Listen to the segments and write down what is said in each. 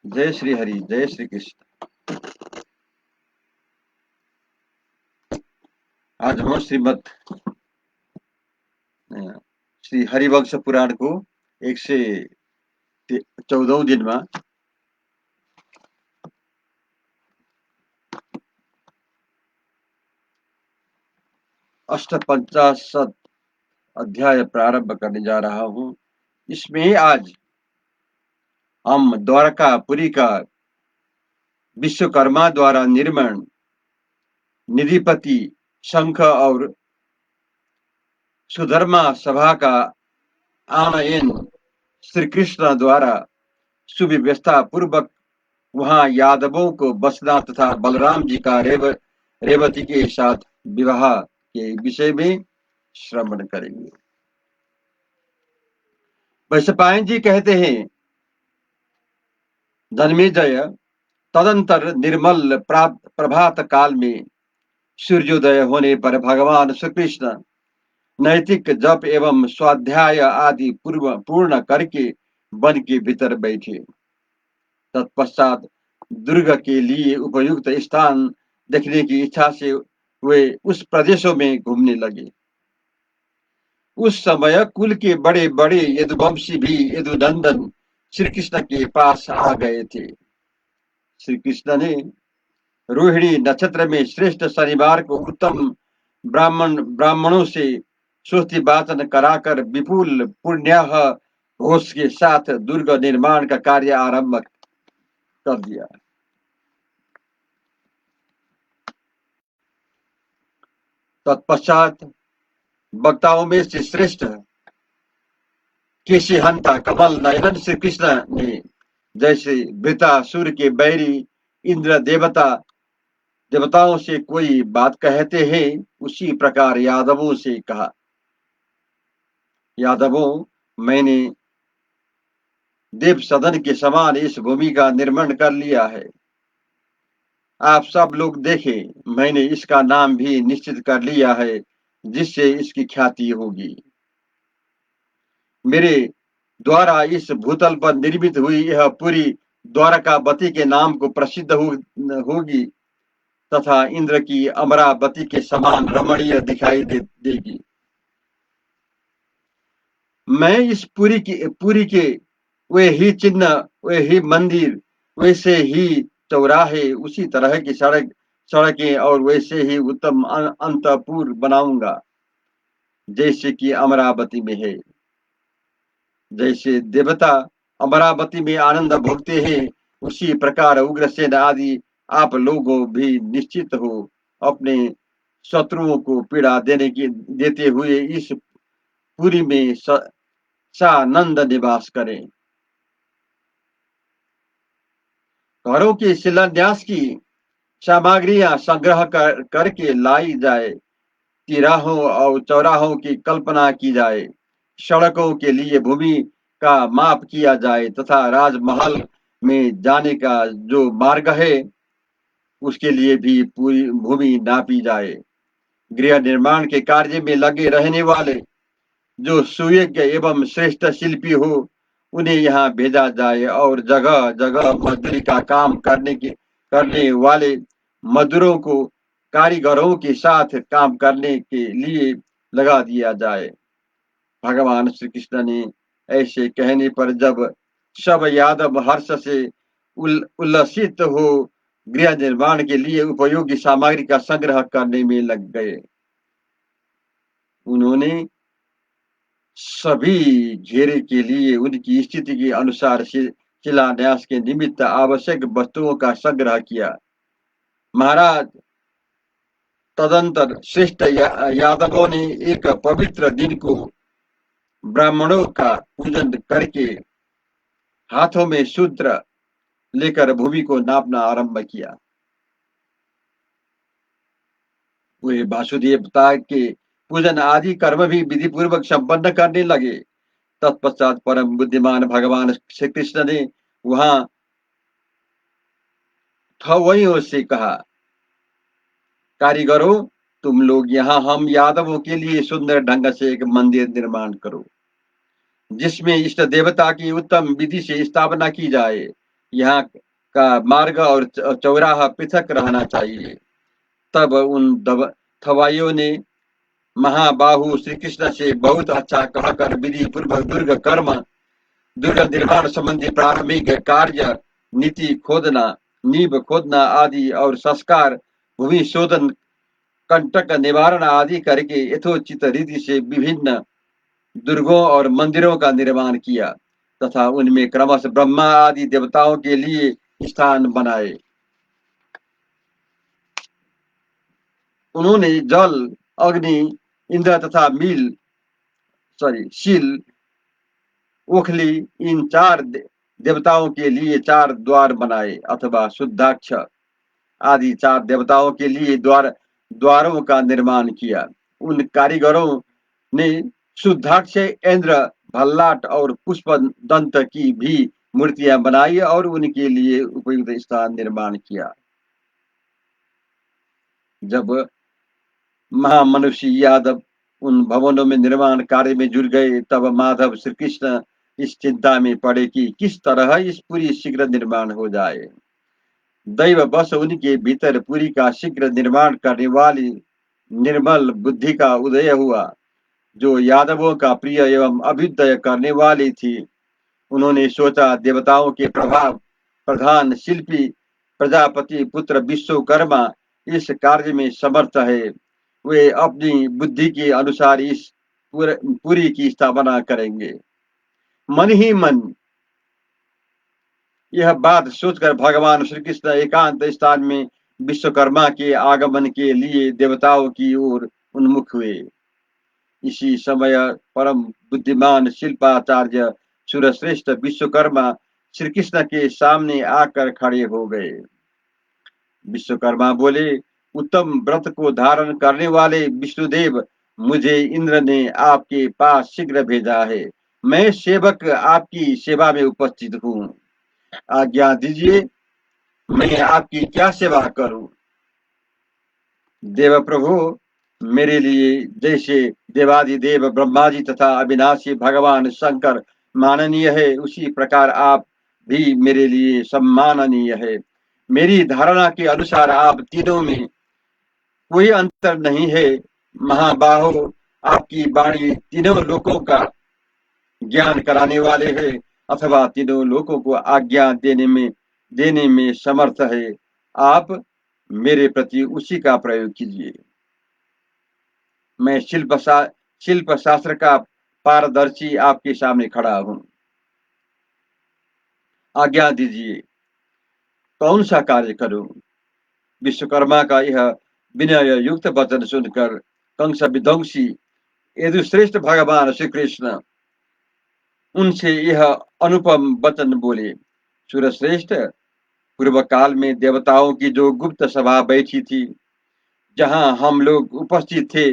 जय श्री हरि, जय श्री कृष्ण। आज हम श्रीमद श्री हरिवंश पुराण को 114 दिन में अष्टपंचाशत अध्याय प्रारंभ करने जा रहा हूँ। इसमें आज हम द्वारकापुरी का विश्वकर्मा द्वारा निर्माण, निधिपति शंख और सुधर्मा सभा का आनयन, श्री कृष्ण द्वारा सुव्यवस्था पूर्वक वहां यादवों को बसना तथा बलराम जी का रेवती के साथ विवाह के विषय में श्रवण करेंगे। वैशंपायन जी कहते हैं, जन्मेजय, तदंतर निर्मल प्रभात काल में सूर्योदय होने पर भगवान श्री कृष्ण नैतिक जप एवं स्वाध्याय आदि पूर्ण करके वन के भीतर बैठे। तत्पश्चात दुर्ग के लिए उपयुक्त स्थान देखने की इच्छा से वे उस प्रदेशों में घूमने लगे। उस समय कुल के बड़े बड़े यदुवंशी भी यदुनंदन श्री कृष्ण के पास आ गए थे। श्री कृष्ण ने रोहिणी नक्षत्र में श्रेष्ठ शनिवार को उत्तम ब्राह्मणों से स्तुति वाचन कराकर विपुल पुण्य घोष के साथ दुर्ग निर्माण का कार्य आरंभ कर दिया। तत्पश्चात वक्ताओं में से श्रेष्ठ केशी हंता कमल नयन श्री कृष्ण ने जैसे वृतासुर के बैरी इंद्र देवताओं से कोई बात कहते हैं, उसी प्रकार यादवों से कहा, यादवों, मैंने देव सदन के समान इस भूमि का निर्माण कर लिया है। आप सब लोग देखें, मैंने इसका नाम भी निश्चित कर लिया है जिससे इसकी ख्याति होगी। मेरे द्वारा इस भूतल पर निर्मित हुई यह पूरी द्वारकावती के नाम को प्रसिद्ध होगी तथा इंद्र की अमरावती के समान रमणीय दिखाई देगी। मैं इस पूरी के वे ही चिन्ह, वे ही मंदिर, वैसे ही चौराहे, उसी तरह की सड़कें और वैसे ही उत्तम अंतपुर बनाऊंगा जैसे कि अमरावती में है। जैसे देवता अमरावती में आनंद भोगते हैं, उसी प्रकार उग्रसेन आदि आप लोगों भी निश्चित हो अपने शत्रुओं को पीड़ा देते हुए इस पुरी में सानंद निवास करें। घरों के शिलान्यास की सामग्रियां संग्रह करके लाई जाए, तिराहों और चौराहों की कल्पना की जाए, सड़कों के लिए भूमि का माप किया जाए तथा राजमहल में जाने का जो मार्ग है उसके लिए भी पूरी भूमि नापी जाए। गृह निर्माण के कार्य में लगे रहने वाले जो सुयोग्य एवं श्रेष्ठ शिल्पी हो उन्हें यहाँ भेजा जाए और जगह जगह मजदूरी का काम करने वाले मजदूरों को कारीगरों के साथ काम करने के लिए लगा दिया जाए। भगवान श्री कृष्ण ने ऐसे कहने पर जब सब यादव हर्ष से उल्लसित हो गृह निर्माण के लिए उपयोगी सामग्री का संग्रह करने में लग गए। उन्होंने सभी घेरे के लिए उनकी स्थिति के अनुसार शिलान्यास के निमित्त आवश्यक वस्तुओं का संग्रह किया। महाराज, तदंतर श्रेष्ठ यादवों ने एक पवित्र दिन को ब्राह्मणों का पूजन करके हाथों में सूत्र लेकर भूमि को नापना आरंभ किया। वे वासुदेवता के पूजन आदि कर्म भी विधि पूर्वक संपन्न करने लगे। तत्पश्चात परम बुद्धिमान भगवान श्री कृष्ण ने वहां थवइयों से कहा, कारीगरों, तुम लोग यहाँ हम यादवों के लिए सुंदर ढंग से एक मंदिर निर्माण करो जिसमें इष्ट देवता की उत्तम विधि से स्थापना की जाए। यहाँ का मार्ग और चौराहा पृथक रहना चाहिए। तब उन थवाइयों ने महाबाहु श्री कृष्ण से बहुत अच्छा कहकर विधि पूर्वक दुर्ग निर्माण संबंधी प्रारंभिक कार्य, नीति खोदना, नींव खोदना आदि और संस्कार, भूमि शोधन, कंटक निवारण आदि करके यथोचित रीति से विभिन्न दुर्गों और मंदिरों का निर्माण किया तथा उनमें क्रमशः ब्रह्मा आदि देवताओं के लिए स्थान बनाए। उन्होंने जल, अग्नि, इंद्र तथा शील, ओखली, इन चार देवताओं के लिए 4 द्वार बनाए अथवा शुद्धाक्ष आदि 4 देवताओं के लिए द्वारों का निर्माण किया। उन कारीगरों ने शुद्धाक्ष इंद्र भल्लाट और पुष्प दंत की भी मूर्तियां बनाई और उनके लिए उपयुक्त स्थान निर्माण किया। जब महामनुष्य यादव उन भवनों में निर्माण कार्य में जुड़ गए, तब माधव श्री कृष्ण इस चिंता में पड़े कि किस तरह इस पुरी शीघ्र निर्माण हो जाए। दैव बस उनके भीतर पुरी का शीघ्र निर्माण करने वाली निर्मल बुद्धि का उदय हुआ, जो यादवों का प्रिय एवं अभ्युदय करने वाली थी। उन्होंने सोचा, देवताओं के प्रभाव प्रधान शिल्पी प्रजापति पुत्र विश्वकर्मा इस कार्य में समर्थ है। वे अपनी बुद्धि के अनुसार इस पुरी की स्थापना करेंगे। मन ही मन यह बात सोचकर भगवान श्री कृष्ण एकांत स्थान में विश्वकर्मा के आगमन के लिए देवताओं की ओर उन्मुख हुए। इसी समय परम बुद्धिमान शिल्पाचार्य सूर्यश्रेष्ठ विश्वकर्मा श्री कृष्ण के सामने आकर खड़े हो गए। विश्वकर्मा बोले, उत्तम व्रत को धारण करने वाले विष्णुदेव, मुझे इंद्र ने आपके पास शीघ्र भेजा है। मैं सेवक आपकी सेवा में उपस्थित हूँ। आज्ञा दीजिए, मैं आपकी क्या सेवा करूं? देव प्रभु, मेरे लिए जैसे देवादिदेव ब्रह्मा जी तथा अविनाशी भगवान शंकर माननीय है, उसी प्रकार आप भी मेरे लिए सम्माननीय है। मेरी धारणा के अनुसार आप तीनों में कोई अंतर नहीं है। महाबाहो, आपकी वाणी तीनों लोकों का ज्ञान कराने वाले है, अथवा तीनों लोगों को आज्ञा देने में समर्थ है। आप मेरे प्रति उसी का प्रयोग कीजिए। मैं शिल्प शास्त्र का पारदर्शी आपके सामने खड़ा हूं। आज्ञा दीजिए, कौन सा कार्य करूं? विश्वकर्मा का यह विनय युक्त वचन सुनकर कंस विध्वंसी यदुश्रेष्ठ भगवान श्री कृष्ण उनसे यह अनुपम वचन बोले। सूर्यश्रेष्ठ, पूर्व काल में देवताओं की जो गुप्त सभा बैठी थी, जहां हम लोग उपस्थित थे,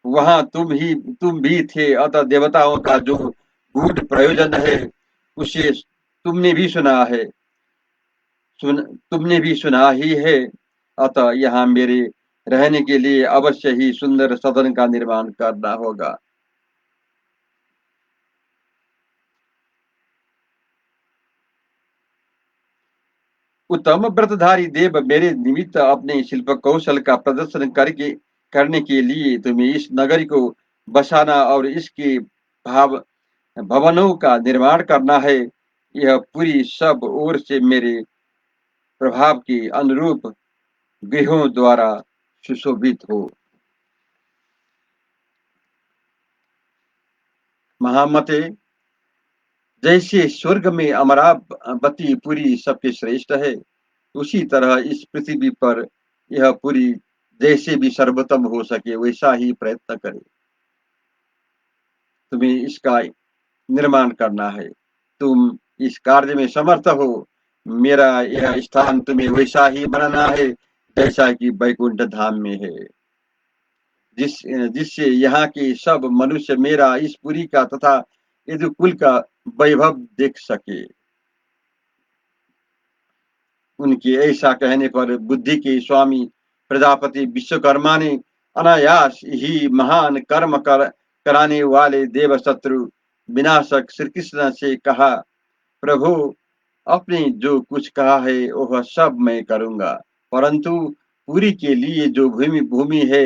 वहां तुम भी थे। अतः देवताओं का जो गूढ़ प्रयोजन है, उसे तुमने भी सुना ही है। अतः यहाँ मेरे रहने के लिए अवश्य ही सुंदर सदन का निर्माण करना होगा। उत्तम व्रतधारी देव, मेरे निमित्त अपने शिल्प कौशल का प्रदर्शन करने के लिए तुम्हें इस नगरी को बसाना और इसके भाव भवनों का निर्माण करना है। यह पूरी सब ओर से मेरे प्रभाव के अनुरूप गृहों द्वारा सुशोभित हो। महामते, जैसे स्वर्ग में अमरावती पुरी सबके श्रेष्ठ है, उसी तरह इस पृथ्वी पर यह पुरी जैसे भी सर्वोत्तम हो सके वैसा ही प्रयत्न करे। तुम्हें इसका निर्माण करना है। तुम इस कार्य में समर्थ हो। मेरा यह स्थान तुम्हें वैसा ही बनाना है जैसा कि वैकुंठ धाम में है, जिससे यहाँ के सब मनुष्य मेरा इस पुरी का तथा यदुकुल का वैभव देख सके। उनके ऐसा कहने पर बुद्धि के स्वामी प्रजापति विश्वकर्मा ने अनायास ही महान कर्म कराने वाले देव शत्रु विनाशक श्री कृष्ण से कहा, प्रभु, आपने जो कुछ कहा है वह सब मैं करूंगा, परंतु पूरी के लिए जो भूमि है,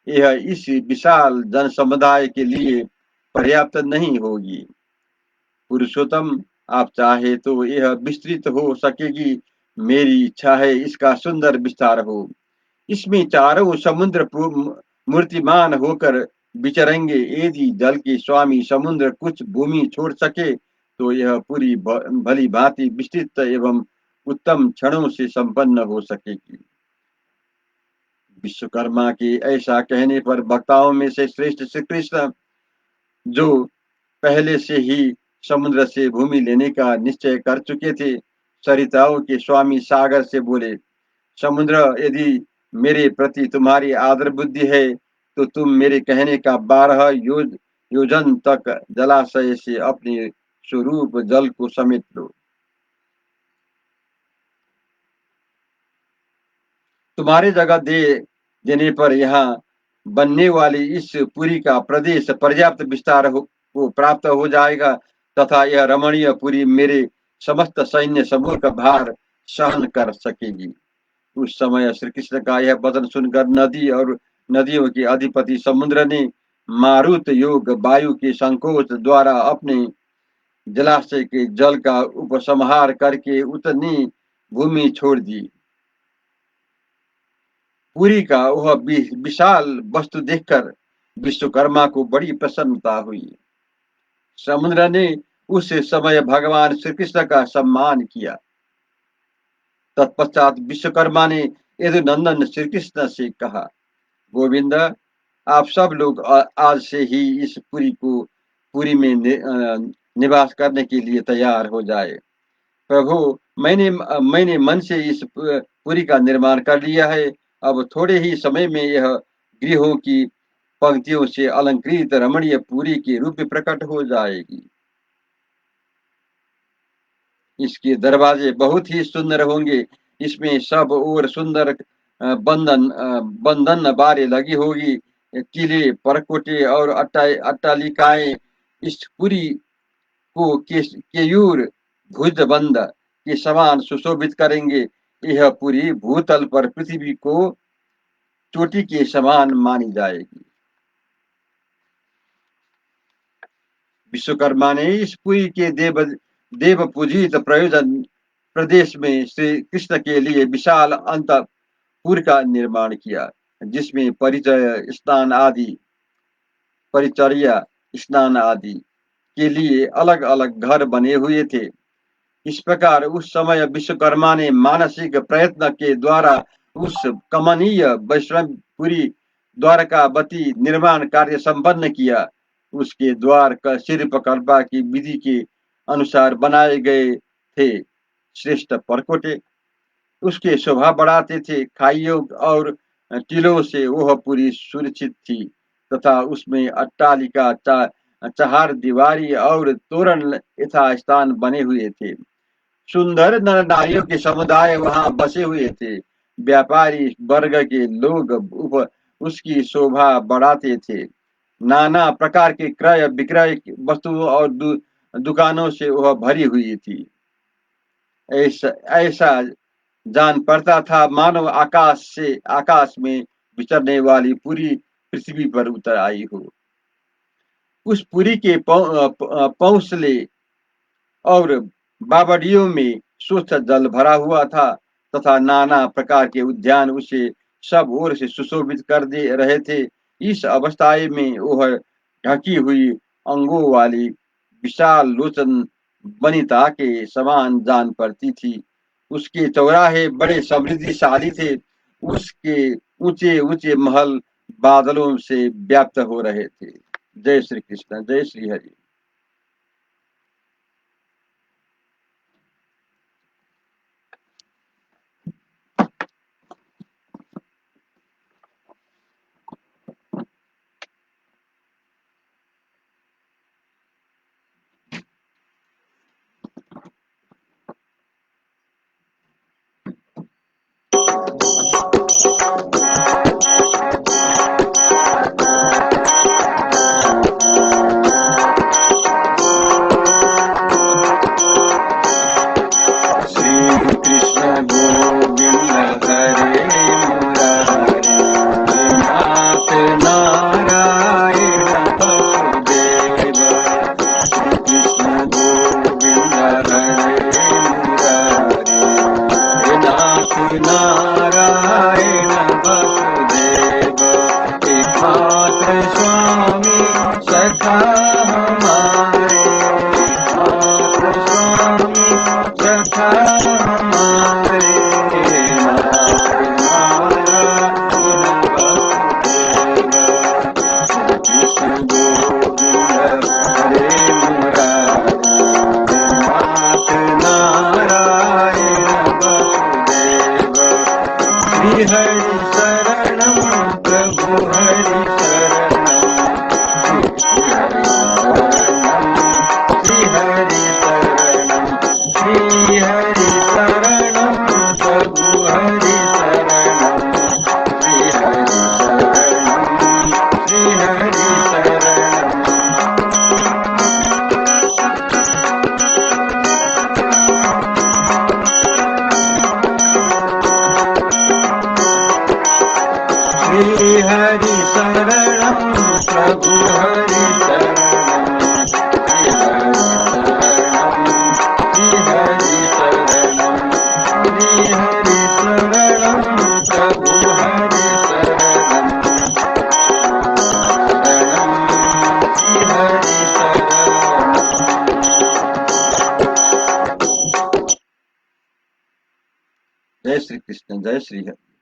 यह इस विशाल जन समुदाय के लिए पर्याप्त नहीं होगी। पुरुषोत्तम, आप चाहे तो यह विस्तृत हो सकेगी। मेरी इच्छा है इसका सुंदर विस्तार हो। इसमें चारों समुद्र मूर्तिमान होकर विचरेंगे। यदि जल के स्वामी समुद्र कुछ भूमि छोड़ सके, तो यह पूरी भली भांति विस्तृत एवं उत्तम क्षणों से संपन्न हो सकेगी। विश्वकर्मा के ऐसा कहने पर वक्ताओं में से श्रेष्ठ श्री कृष्ण, जो पहले से ही समुद्र से भूमि लेने का निश्चय कर चुके थे, सरिताओं के स्वामी सागर से बोले, समुद्र, यदि मेरे प्रति तुम्हारी आदर बुद्धि है, तो तुम मेरे कहने का 12 योजन तक जलाशय से अपने स्वरूप जल को समेट लो। तुम्हारे जगह देने पर यहाँ बनने वाली इस पुरी का प्रदेश पर्याप्त विस्तार को प्राप्त हो जाएगा तथा यह रमणीय पुरी मेरे समस्त सैन्य समूह का भार सहन कर सकेगी। उस समय श्री कृष्ण का यह वचन सुनकर नदी और नदियों के अधिपति समुद्र ने मारुत योग वायु के संकोच द्वारा अपने जलाशय के जल का उपसंहार करके उतनी भूमि छोड़ दी। पुरी का वह विशाल वस्तु देखकर विश्वकर्मा को बड़ी प्रसन्नता हुई। समुद्र ने उस समय भगवान श्री कृष्ण का सम्मान किया। तत्पश्चात विश्वकर्मा ने यदुनंदन श्री कृष्ण से कहा, गोविंद, आप सब लोग आज से ही इस पुरी में निवास करने के लिए तैयार हो जाए। प्रभु, मैंने मन से इस पुरी का निर्माण कर लिया है। अब थोड़े ही समय में यह गृहों की पंक्तियों से अलंकृत रमणीय पुरी के रूप में प्रकट हो जाएगी। इसके दरवाजे बहुत ही सुंदर होंगे। इसमें सब और सुंदर बंधन बारें लगी होगी। किले, परकोटे और अट्टालिकाएं इस पुरी को केयूर भुजबंद के समान सुशोभित करेंगे। यह पुरी भूतल पर पृथ्वी को चोटी के समान मानी जाएगी। विश्वकर्मा ने इस पुरी के देव पूजित प्रयोजन प्रदेश में श्री कृष्ण के लिए विशाल अंतपुर का निर्माण किया, जिसमें परिचर्या स्नान आदि के लिए अलग अलग घर बने हुए थे। इस प्रकार उस समय विश्वकर्मा ने मानसिक प्रयत्न के द्वारा उस कमनीय वैष्णवपुरी द्वारकावती निर्माण कार्य संपन्न किया। उसके द्वार का शिल्पकला की विधि के अनुसार बनाए गए थे। श्रेष्ठ परकोटे उसके शोभा बढ़ाते थे। खाइयों और टीलों से वह पूरी सुरक्षित थी तथा उसमें अट्टालिका, चहार दीवारी और तोरण यथास्थान बने हुए थे। सुंदर नर नारियों के समुदाय वहां बसे हुए थे। व्यापारी वर्ग के लोग उसकी शोभा बढ़ाते थे। नाना प्रकार के क्रय विक्रय वस्तुओं और दुकानों से वह भरी हुई थी। ऐसा जान पड़ता था मानो आकाश में विचरने वाली पूरी पृथ्वी पर उतर आई हो। उस पुरी के पौंसले और बावड़ियों में स्वच्छ जल भरा हुआ था तथा नाना प्रकार के उद्यान उसे सब ओर से सुशोभित कर दे रहे थे। इस अवस्था में वह ढकी हुई अंगों वाली विशाल लोचन वनिता के समान जान पड़ती थी। उसके चौराहे बड़े समृद्धिशाली थे। उसके ऊंचे ऊंचे महल बादलों से व्याप्त हो रहे थे। जय श्री कृष्ण, जय श्री हरि। हरि शरणम श्री हरि शरणम प्रभु हरि शरणम श्री हरि शरणम श्री हरि शरणम श्री हरि शरणम प्रभु हरि शरणम श्री हरि शरणम श्री हरि शरणम प्रभु हरि शरणम श्री हरि शरणम। जय श्री कृष्ण, जय श्री हरि।